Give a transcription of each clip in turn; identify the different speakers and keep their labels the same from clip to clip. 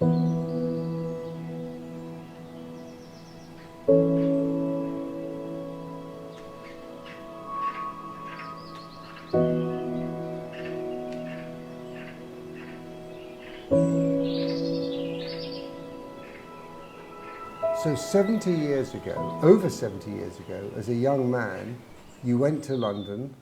Speaker 1: So 70 years ago, over 70 years ago, as a young man, you went to London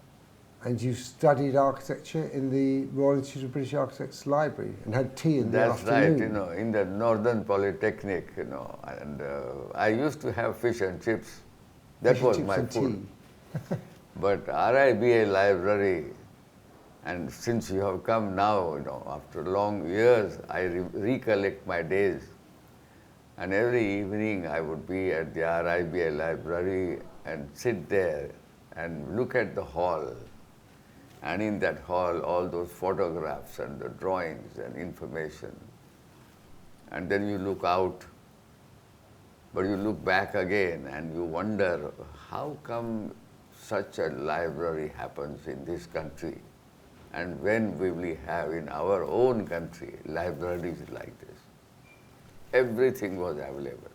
Speaker 1: and you studied architecture in the Royal Institute of British Architects Library and had tea in the afternoon.
Speaker 2: That's right, in the Northern Polytechnic, and I used to have fish and chips. That was my food. But RIBA Library, and since you have come now, after long years, I recollect my days. And every evening I would be at the RIBA Library and sit there and look at the hall. And in that hall, all those photographs and the drawings and information. And then you look out, but you look back again and you wonder, how come such a library happens in this country? And when will we have in our own country libraries like this? Everything was available.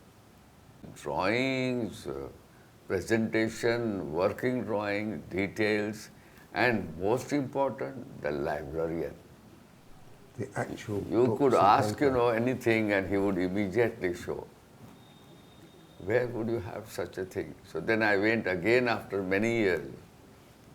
Speaker 2: Drawings, presentation, working drawing, details, and most important, the librarian.
Speaker 1: The actual
Speaker 2: You could ask, anything and he would immediately show. Where would you have such a thing? So then I went again after many years,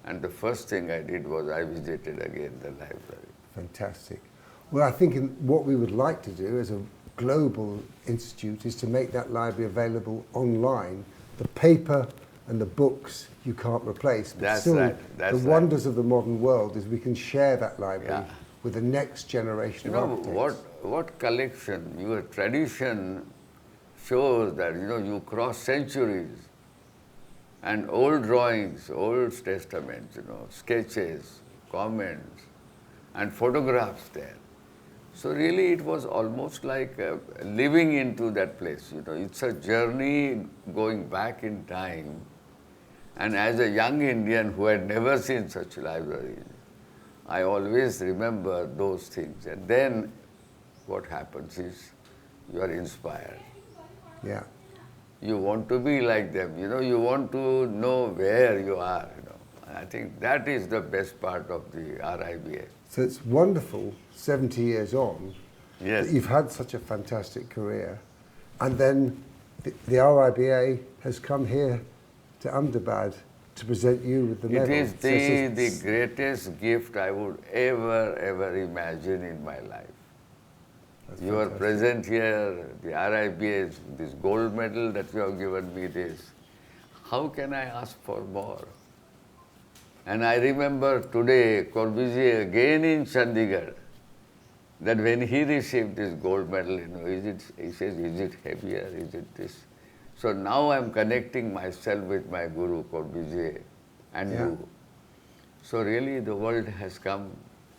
Speaker 2: and the first thing I did was I visited again the library.
Speaker 1: Fantastic. Well, I think what we would like to do as a global institute is to make that library available online. The paper and the books you can't replace, but
Speaker 2: That's
Speaker 1: still
Speaker 2: right.
Speaker 1: the wonders of the modern world is we can share that library with the next generation of architects.
Speaker 2: What collection, your tradition shows that you cross centuries, and old drawings, old testaments, sketches, comments, and photographs there. So really it was almost like living into that place. It's a journey going back in time. And as a young Indian who had never seen such libraries, I always remember those things. And then what happens is you are inspired.
Speaker 1: Yeah.
Speaker 2: You want to be like them. You want to know where you are. I think that is the best part of the RIBA.
Speaker 1: So it's wonderful, 70 years on,
Speaker 2: Yes.
Speaker 1: that you've had such a fantastic career. And then the RIBA has come here to Ahmedabad to present you with the medal.
Speaker 2: It is the greatest gift I would ever imagine in my life.
Speaker 1: That's
Speaker 2: You are
Speaker 1: fantastic.
Speaker 2: present here, the RIBA, this gold medal that you have given me this. How can I ask for more? And I remember today, Corbusier again in Chandigarh, that when he received this gold medal, he says, is it heavier, is it this? So now I'm connecting myself with my Guru Corbusier and you. So really the world has come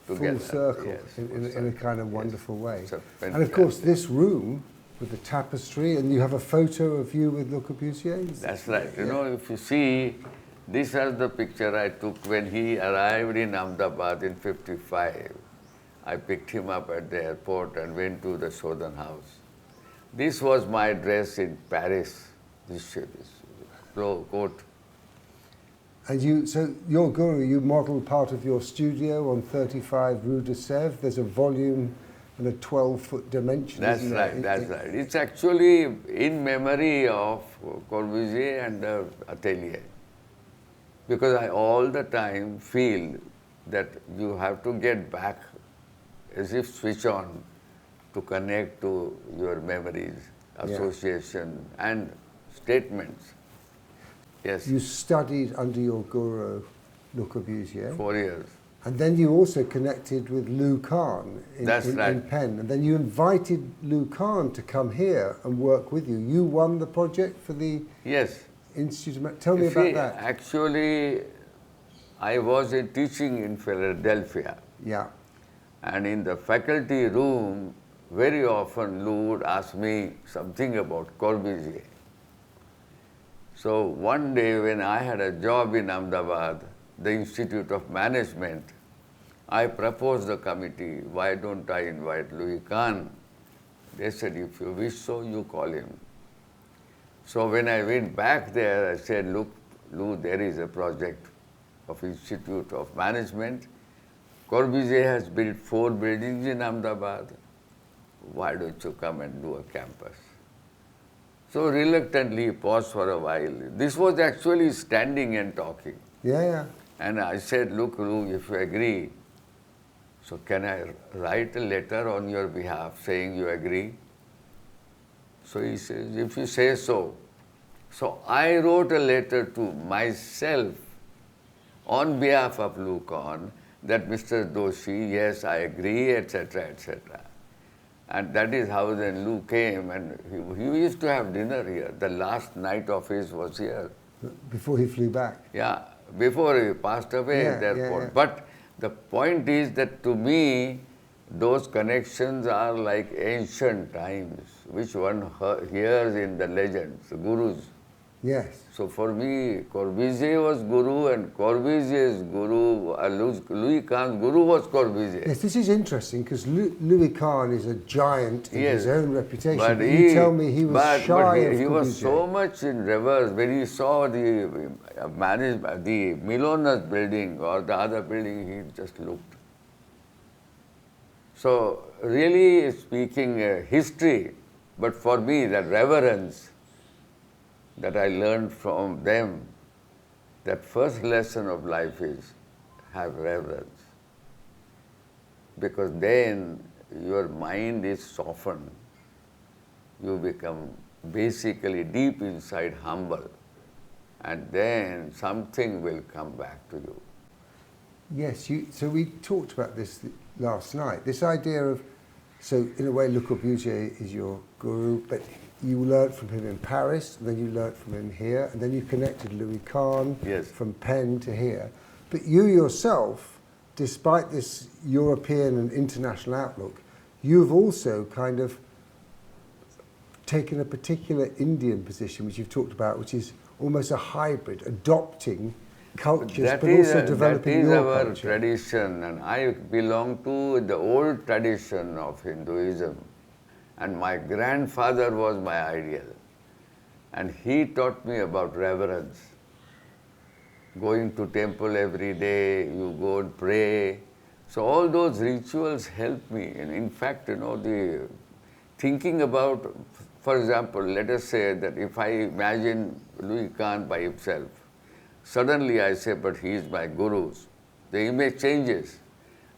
Speaker 2: together.
Speaker 1: Full circle,
Speaker 2: Yes,
Speaker 1: in a kind of wonderful way.
Speaker 2: It's a
Speaker 1: And of course this room with the tapestry, and you have a photo of you with Le Corbusier?
Speaker 2: That's right. If you see, this is the picture I took when he arrived in Ahmedabad in '55. I picked him up at the airport and went to the Southern House. This was my dress in Paris, this coat.
Speaker 1: And so your Guru, you modelled part of your studio on 35 Rue de Sèvres. There's a volume and a 12-foot dimension.
Speaker 2: That's right, that's right. It's actually in memory of Corbusier and the atelier. Because I all the time feel that you have to get back as if switch on to connect to your memories, association and statements. Yes.
Speaker 1: You studied under your Guru, Le Corbusier.
Speaker 2: 4 years.
Speaker 1: And then you also connected with Lou Kahn in Penn. And then you invited Lou Kahn to come here and work with you. You won the project for the Institute of... Tell me about that.
Speaker 2: Actually, I was teaching in Philadelphia.
Speaker 1: Yeah.
Speaker 2: And in the faculty room, very often Lou would ask me something about Corbusier. So one day when I had a job in Ahmedabad, the Institute of Management, I proposed the committee, why don't I invite Louis Kahn, They said, if you wish so, you call him. So when I went back there, I said, look, Lou, there is a project of Institute of Management. Corbusier has built 4 buildings in Ahmedabad. Why don't you come and do a campus? So reluctantly he paused for a while. This was actually standing and talking.
Speaker 1: Yeah, yeah.
Speaker 2: And I said, look, Lou, if you agree, so can I write a letter on your behalf saying you agree? So he says, if you say so. So I wrote a letter to myself on behalf of Lou Kahn that Mr. Doshi, yes, I agree, etc., etc. And that is how then Lou came, and he used to have dinner here. The last night of his was here.
Speaker 1: Before he flew back?
Speaker 2: Yeah, before he passed away at the airport.
Speaker 1: Yeah.
Speaker 2: But the point is that to me, those connections are like ancient times, which one hears in the legends, the gurus.
Speaker 1: Yes.
Speaker 2: So for me, Corbusier was guru, and Corbusier's guru, Louis Kahn's guru was Corbusier.
Speaker 1: Yes, this is interesting because Louis Kahn is a giant in his own reputation.
Speaker 2: But
Speaker 1: you tell me he was shy of
Speaker 2: he
Speaker 1: Corbusier.
Speaker 2: was so much in reverse. When he saw the Milonas building or the other building, he just looked. So really speaking history, but for me the reverence that I learned from them, that first lesson of life is have reverence. Because then your mind is softened. You become basically deep inside humble. And then something will come back to you.
Speaker 1: Yes, so we talked about this last night. This idea of, so in a way Le Corbusier is your guru, but you learnt from him in Paris, and then you learnt from him here, and then you connected Louis Kahn from Penn to here. But you yourself, despite this European and international outlook, you've also kind of taken a particular Indian position, which you've talked about, which is almost a hybrid, adopting cultures, but also developing your culture.
Speaker 2: That is our tradition, and I belong to the old tradition of Hinduism. And my grandfather was my ideal. And he taught me about reverence. Going to temple every day, you go and pray. So all those rituals help me. And in fact, the thinking about, for example, let us say that if I imagine Louis Kahn by himself, suddenly I say, but he is my guru. The image changes.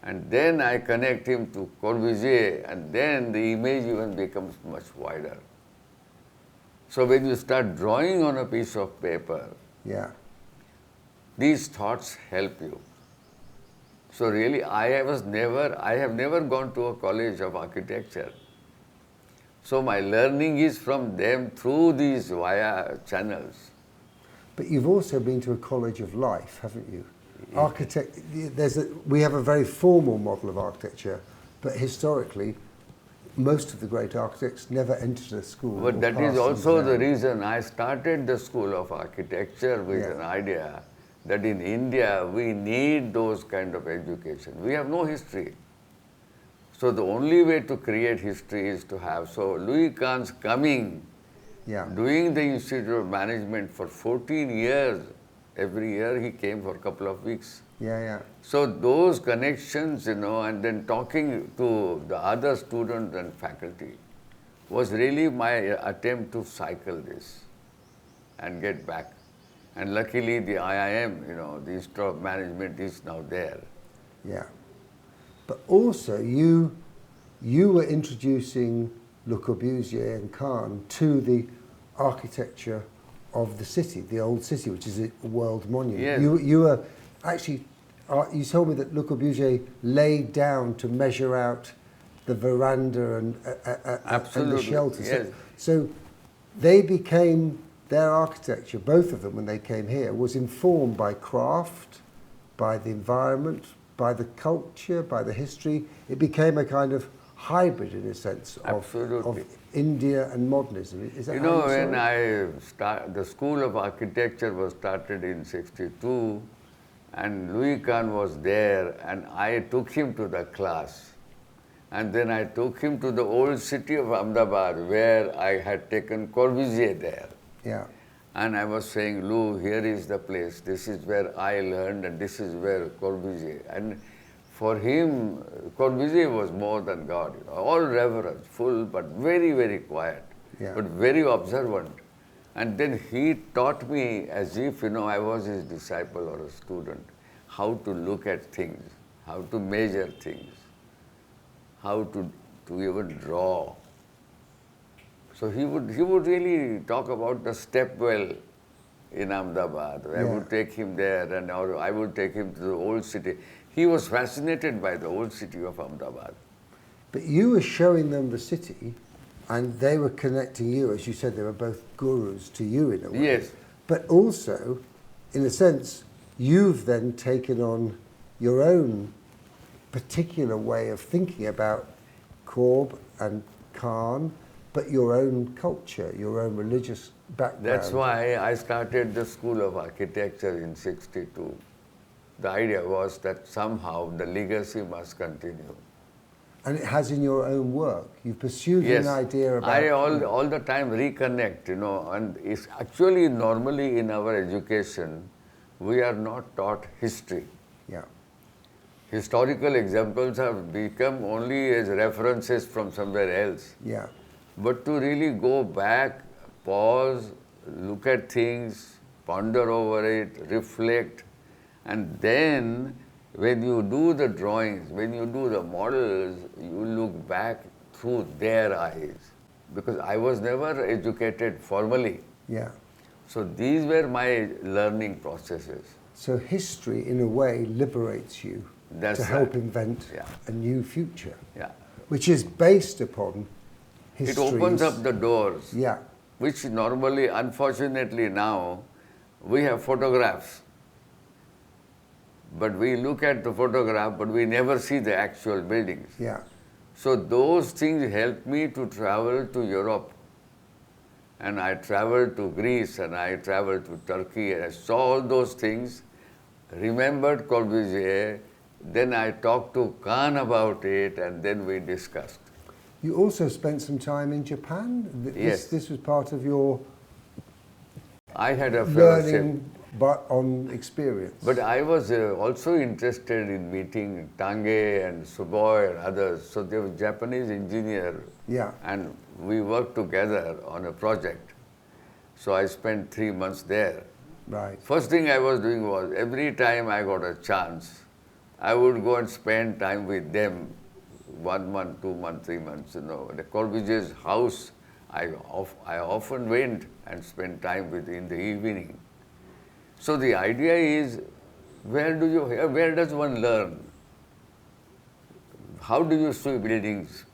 Speaker 2: And then I connect him to Corbusier, and then the image even becomes much wider. So when you start drawing on a piece of paper, these thoughts help you. So really, I have never gone to a college of architecture. So my learning is from them through these via channels.
Speaker 1: But you've also been to a college of life, haven't you? We have a very formal model of architecture, but historically, most of the great architects never entered a school.
Speaker 2: But that is also the reason I started the School of Architecture with an idea that in India we need those kind of education. We have no history. So the only way to create history is to have. So Louis Kahn's coming, doing the Institute of Management for 14 years, every year he came for a couple of weeks. So those connections, and then talking to the other students and faculty was really my attempt to cycle this and get back. And luckily the IIM, the Institute of Management is now there.
Speaker 1: But also you were introducing Le Corbusier and Kahn to the architecture of the city, the old city, which is a world monument. You were actually, you told me that Le Corbusier laid down to measure out the veranda and the shelter. So they became, their architecture, both of them when they came here, was informed by craft, by the environment, by the culture, by the history. It became a kind of hybrid in a sense of India and modernism. Is that
Speaker 2: when the School of Architecture was started in '62, and Louis Kahn was there, and I took him to the class. And then I took him to the old city of Ahmedabad, where I had taken Corbusier there.
Speaker 1: Yeah.
Speaker 2: And I was saying, Lou, here is the place. This is where I learned, and this is where Corbusier. And for him, Corbusier was more than God. You know, all reverence, full, but very, very quiet,
Speaker 1: Yeah.
Speaker 2: but very observant. And then he taught me as if, you know, I was his disciple or a student, how to look at things, how to measure things, how to even draw. So he would really talk about the stepwell in Ahmedabad. I would take him there, and or I would take him to the old city. He was fascinated by the old city of Ahmedabad.
Speaker 1: But you were showing them the city, and they were connecting you. As you said, they were both gurus to you in a way.
Speaker 2: Yes.
Speaker 1: But also, in a sense, you've then taken on your own particular way of thinking about Corb and Khan, but your own culture, your own religious background.
Speaker 2: That's why I started the School of Architecture in '62. The idea was that somehow the legacy must continue.
Speaker 1: And it has in your own work. You've pursued
Speaker 2: Yes,
Speaker 1: an idea about...
Speaker 2: I all the time reconnect, you know, and it's actually normally in our education, we are not taught history.
Speaker 1: Yeah.
Speaker 2: Historical examples have become only as references from somewhere else.
Speaker 1: Yeah.
Speaker 2: But to really go back, pause, look at things, ponder over it, reflect, and then when you do the drawings, when you do the models, you look back through their eyes. Because I was never educated formally.
Speaker 1: Yeah.
Speaker 2: So these were my learning processes.
Speaker 1: So history, in a way, liberates you
Speaker 2: That's
Speaker 1: to help
Speaker 2: right.
Speaker 1: invent
Speaker 2: Yeah.
Speaker 1: a new future,
Speaker 2: Yeah.
Speaker 1: which is based upon
Speaker 2: It
Speaker 1: history's...
Speaker 2: opens up the doors,
Speaker 1: Yeah.
Speaker 2: which normally, unfortunately now, we have photographs. But we look at the photograph, but we never see the actual buildings.
Speaker 1: Yeah.
Speaker 2: So those things helped me to travel to Europe. And I traveled to Greece, and I traveled to Turkey, and I saw all those things, remembered Corbusier, then I talked to Khan about it, and then we discussed.
Speaker 1: You also spent some time in Japan?
Speaker 2: Yes.
Speaker 1: This was part of your
Speaker 2: I had a fellowship.
Speaker 1: learning but on experience.
Speaker 2: But I was also interested in meeting Tange and Suboi and others. So they were Japanese engineer.
Speaker 1: Yeah.
Speaker 2: And we worked together on a project. So I spent 3 months there.
Speaker 1: Right.
Speaker 2: First thing I was doing was, every time I got a chance, I would go and spend time with them, 1 month, 2 months, 3 months, you know. The Corbusier's house, I often went and spent time with in the evening. So the idea is, where does one learn? How do you see buildings?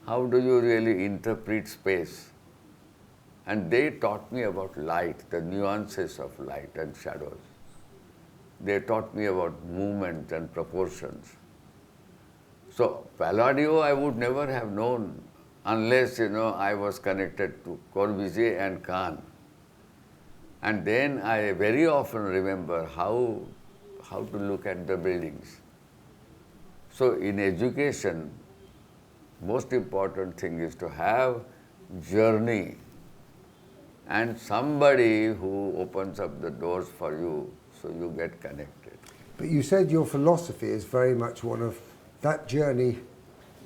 Speaker 2: How do you really interpret space? And they taught me about light, the nuances of light and shadows. They taught me about movement and proportions. So Palladio I would never have known unless, you know, I was connected to Corbusier and Khan. And then I very often remember how to look at the buildings. So in education, most important thing is to have journey and somebody who opens up the doors for you so you get connected.
Speaker 1: But you said your philosophy is very much one of that journey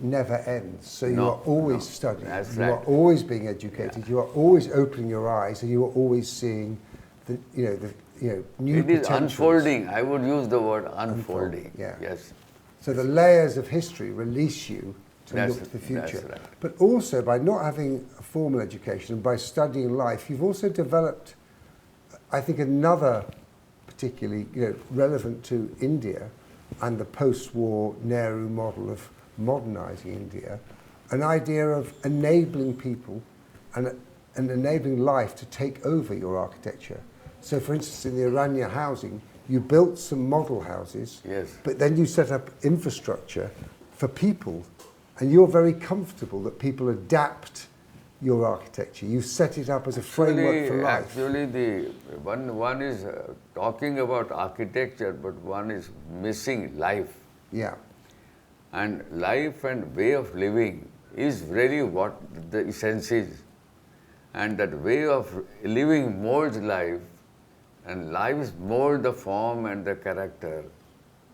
Speaker 1: never ends. So you are always studying, you are always being educated, you are always opening your eyes, and you are always seeing the new
Speaker 2: It is
Speaker 1: potentials.
Speaker 2: unfolding. I would use the word unfolding.
Speaker 1: Yeah.
Speaker 2: Yes.
Speaker 1: So the layers of history release you to
Speaker 2: That's
Speaker 1: look to the future.
Speaker 2: that's right.
Speaker 1: But also, by not having a formal education and by studying life, you've also developed, I think, another particularly relevant to India and the post-war Nehru model of modernizing India, an idea of enabling people and enabling life to take over your architecture. So, for instance, in the Aranya housing, you built some model houses,
Speaker 2: Yes.
Speaker 1: but then you set up infrastructure for people, and you're very comfortable that people adapt your architecture. You set it up as a framework for life.
Speaker 2: Actually, the one is talking about architecture, but one is missing life.
Speaker 1: Yeah.
Speaker 2: And life and way of living is really what the essence is. And that way of living molds life, and lives mold the form and the character,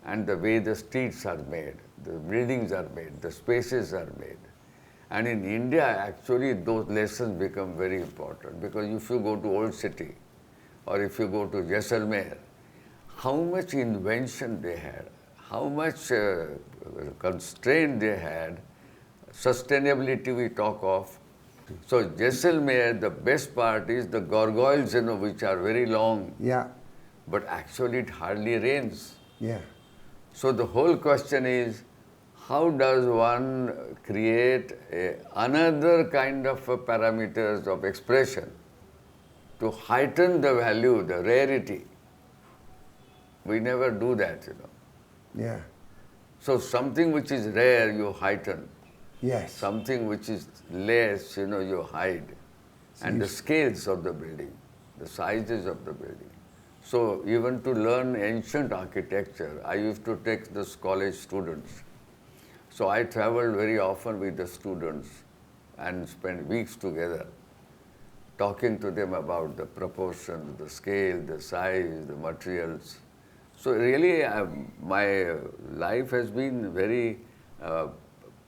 Speaker 2: and the way the streets are made, the buildings are made, the spaces are made. And in India, actually, those lessons become very important, because if you go to Old City, or if you go to Jaisalmer, how much invention they had, how much constraint they had, sustainability we talk of. So Jaisalmer, the best part is the gargoyles, which are very long.
Speaker 1: Yeah.
Speaker 2: But actually it hardly rains.
Speaker 1: Yeah.
Speaker 2: So the whole question is, how does one create another kind of parameters of expression to heighten the value, the rarity? We never do that,
Speaker 1: Yeah.
Speaker 2: So something which is rare, you heighten.
Speaker 1: Yes.
Speaker 2: Something which is less, you hide.
Speaker 1: So
Speaker 2: And the scales of the building, the sizes of the building. So even to learn ancient architecture, I used to take the college students. So I traveled very often with the students and spent weeks together talking to them about the proportions, the scale, the size, the materials. So really, my life has been very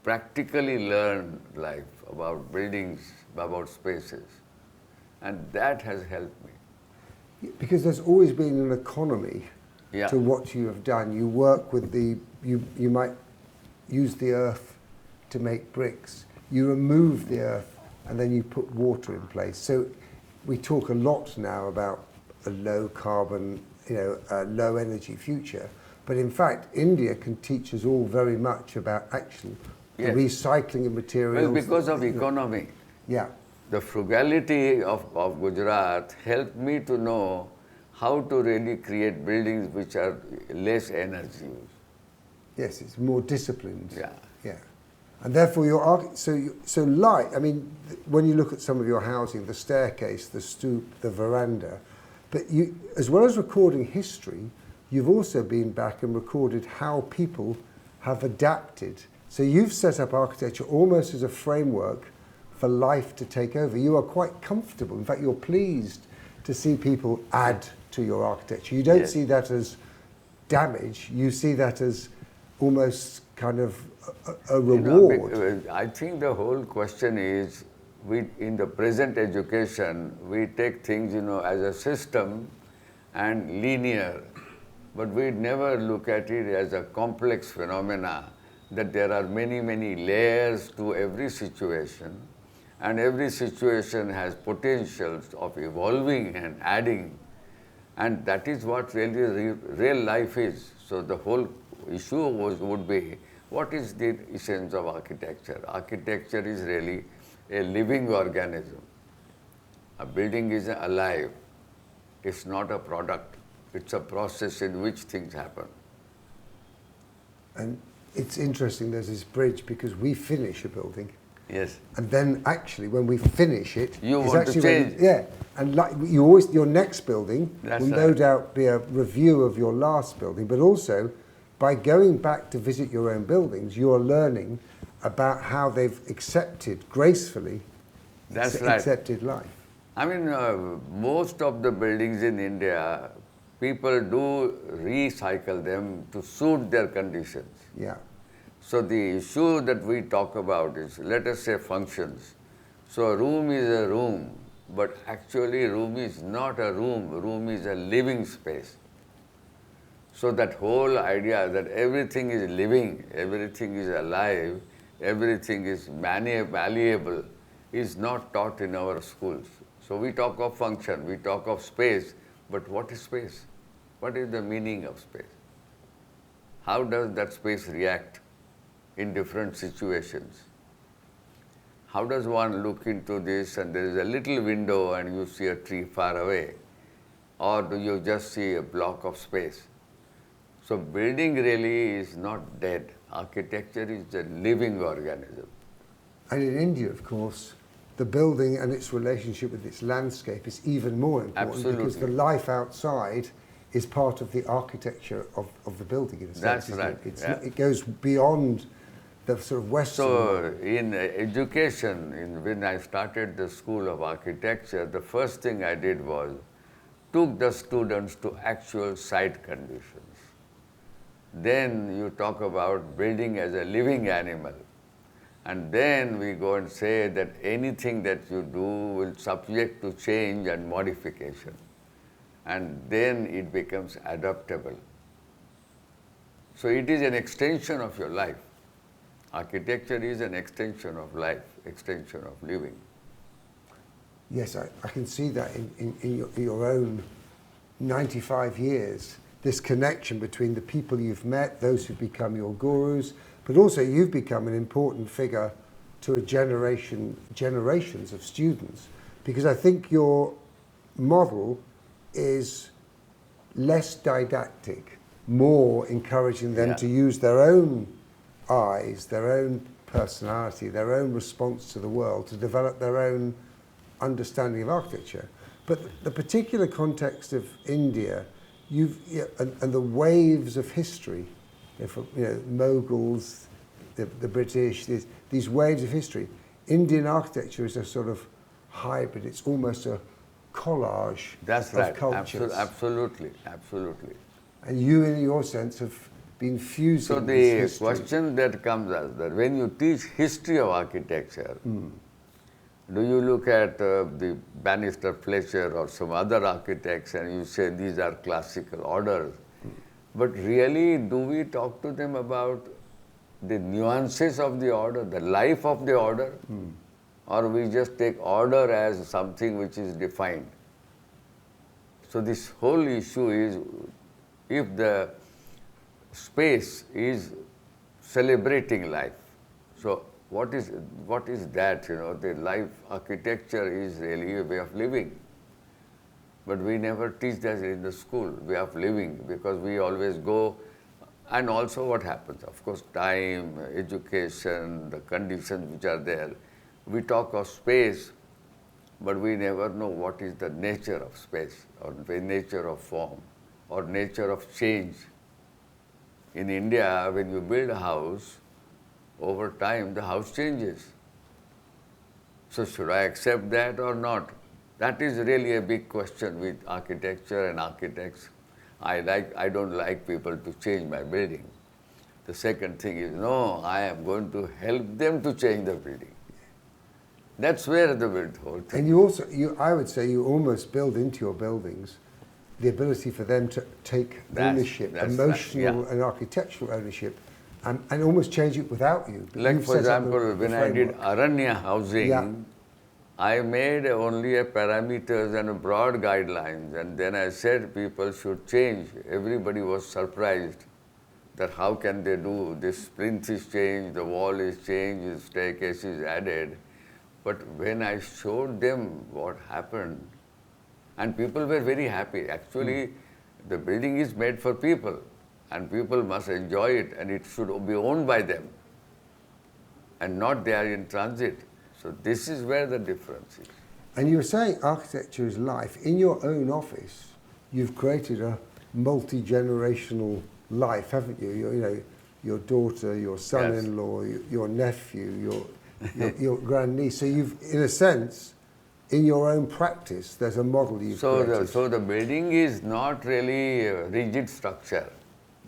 Speaker 2: practically learned life about buildings, about spaces. And that has helped me.
Speaker 1: Because there's always been an economy
Speaker 2: Yeah.
Speaker 1: to what you have done. You work with you might use the earth to make bricks. You remove the earth and then you put water in place. So we talk a lot now about a low carbon, a low energy future. But in fact, India can teach us all very much about actually the
Speaker 2: Yes.
Speaker 1: recycling of materials.
Speaker 2: Well, because of economy.
Speaker 1: Yeah.
Speaker 2: The frugality of Gujarat helped me to know how to really create buildings which are less energy use.
Speaker 1: Yes, it's more disciplined.
Speaker 2: Yeah.
Speaker 1: Yeah. And therefore, so light, I mean, when you look at some of your housing, the staircase, the stoop, the veranda, but you, as well as recording history, you've also been back and recorded how people have adapted. So you've set up architecture almost as a framework for life to take over. You are quite comfortable. In fact, you're pleased to see people add to your architecture. You don't
Speaker 2: Yes.
Speaker 1: see that as damage. You see that as almost kind of a reward.
Speaker 2: I think the whole question is, in the present education, we take things, as a system and linear, but we never look at it as a complex phenomena, that there are many, many layers to every situation, and every situation has potentials of evolving and adding, and that is what really real life is. So the whole issue would be, what is the essence of architecture? Architecture is really a living organism. A building is alive. It's not a product. It's a process in which things happen.
Speaker 1: And it's interesting, there's this bridge, because we finish a building.
Speaker 2: Yes.
Speaker 1: And then actually, when we finish it,
Speaker 2: You
Speaker 1: it's
Speaker 2: want to
Speaker 1: actually
Speaker 2: change.
Speaker 1: yeah. And like you always, your next building
Speaker 2: That's
Speaker 1: will no
Speaker 2: right.
Speaker 1: doubt be a review of your last building, but also by going back to visit your own buildings, you are learning about how they've accepted gracefully,
Speaker 2: That's right.
Speaker 1: accepted life.
Speaker 2: I mean, most of the buildings in India, people do recycle them to suit their conditions.
Speaker 1: Yeah.
Speaker 2: So the issue that we talk about is, let us say, functions. So a room is a room, but actually room is not a room. Room is a living space. So that whole idea that everything is living, everything is alive, everything is malleable, is not taught in our schools. So we talk of function, we talk of space, but what is space? What is the meaning of space? How does that space react in different situations? How does one look into this and there is a little window and you see a tree far away? Or do you just see a block of space? So building really is not dead. Architecture is a living organism.
Speaker 1: And in India, of course, the building and its relationship with its landscape is even more important.
Speaker 2: Absolutely.
Speaker 1: Because the life outside is part of the architecture of the building in a sense.
Speaker 2: That's
Speaker 1: isn't
Speaker 2: right,
Speaker 1: it? It's
Speaker 2: yeah.
Speaker 1: it goes beyond the sort of Western
Speaker 2: So
Speaker 1: model.
Speaker 2: in education, when I started the School of Architecture, the first thing I did was took the students to actual site conditions. Then you talk about building as a living animal. And then we go and say that anything that you do will subject to change and modification. And then it becomes adaptable. So it is an extension of your life. Architecture is an extension of life, extension of living.
Speaker 1: Yes, I can see that in your own 95 years, this connection between the people you've met, those who've become your gurus, but also you've become an important figure to a generations of students, because I think your model is less didactic, more encouraging them to use their own eyes, their own personality, their own response to the world to develop their own understanding of architecture. But the particular context of India, and the waves of history, Mughals, the British, these waves of history. Indian architecture is a sort of hybrid. It's almost a collage of cultures.
Speaker 2: Absolutely, absolutely.
Speaker 1: And you, in your sense, have been fusing.
Speaker 2: So the question that comes is that when you teach history of architecture, do you look at the Bannister Fletcher or some other architects and you say these are classical orders? But really, do we talk to them about the nuances of the order, the life of the order? Or we just take order as something which is defined? So this whole issue is, if the space is celebrating life, so what is that? The life architecture is really a way of living. But we never teach that in the school, way of living, because we always go, and also what happens? Of course, time, education, the conditions which are there. We talk of space, but we never know what is the nature of space, or the nature of form, or nature of change. In India, when you build a house, over time the house changes. So should I accept that or not? That is really a big question with architecture and architects. I don't like people to change my building. The second thing is, no, I am going to help them to change the building. That's where the whole thing.
Speaker 1: And you also, I would say, you almost build into your buildings the ability for them to take ownership, emotional and architectural ownership, and almost change it without you.
Speaker 2: Like, for example, when I did Aranya housing, I made only a parameters and a broad guidelines, and then I said people should change. Everybody was surprised that how can they do this? Plinth is changed, the wall is changed, the staircase is added. But when I showed them what happened, and people were very happy. Actually, the building is made for people, and people must enjoy it, and it should be owned by them, and not they are in transit. So this is where the difference is.
Speaker 1: And you were saying architecture is life. In your own office, you've created a multi-generational life, haven't you? Your daughter, your son-in-law, your nephew, your grandniece. So you've, in a sense, in your own practice, there's a model you've created.
Speaker 2: So the building is not really a rigid structure.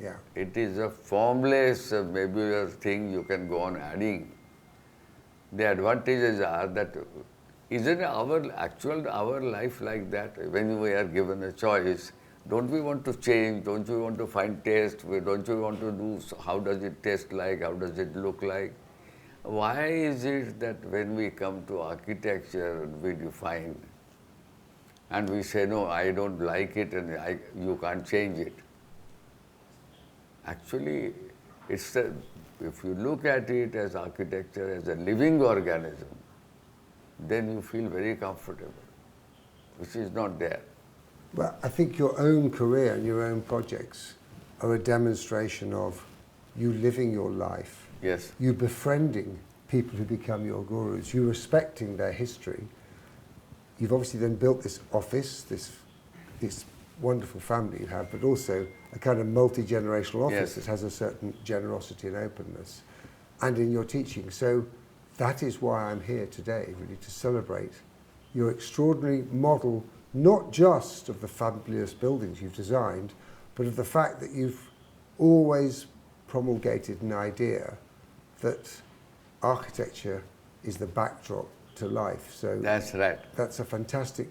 Speaker 1: Yeah.
Speaker 2: It is a formless, nebular thing you can go on adding. The advantages are that, isn't our life like that? When we are given a choice, don't we want to change? Don't we want to find taste? Don't we want to do, how does it taste like? How does it look like? Why is it that when we come to architecture, we define, and we say, no, I don't like it, and you can't change it? Actually, if you look at it as architecture, as a living organism, then you feel very comfortable, which is not there.
Speaker 1: Well, I think your own career and your own projects are a demonstration of you living your life.
Speaker 2: Yes.
Speaker 1: You befriending people who become your gurus, you respecting their history. You've obviously then built this office, this wonderful family you have, but also a kind of multi-generational office that has a certain generosity and openness. and in your teaching. So that is why I'm here today, really, to celebrate your extraordinary model, not just of the fabulous buildings you've designed, but of the fact that you've always promulgated an idea that architecture is the backdrop to life. So
Speaker 2: that's right.
Speaker 1: That's a fantastic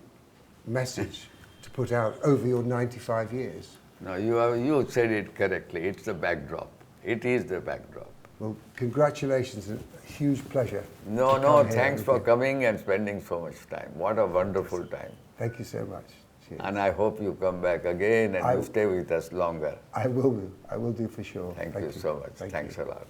Speaker 1: message to put out over your 95 years.
Speaker 2: No, you said it correctly. It's the backdrop. It is the backdrop.
Speaker 1: Well, congratulations, and a huge pleasure.
Speaker 2: No, thanks for coming and spending so much time. What a wonderful time.
Speaker 1: Thank you so much. Cheers.
Speaker 2: And I hope you come back again and you stay with us longer.
Speaker 1: I will do. I will do for sure.
Speaker 2: Thank you so much. Thanks a lot.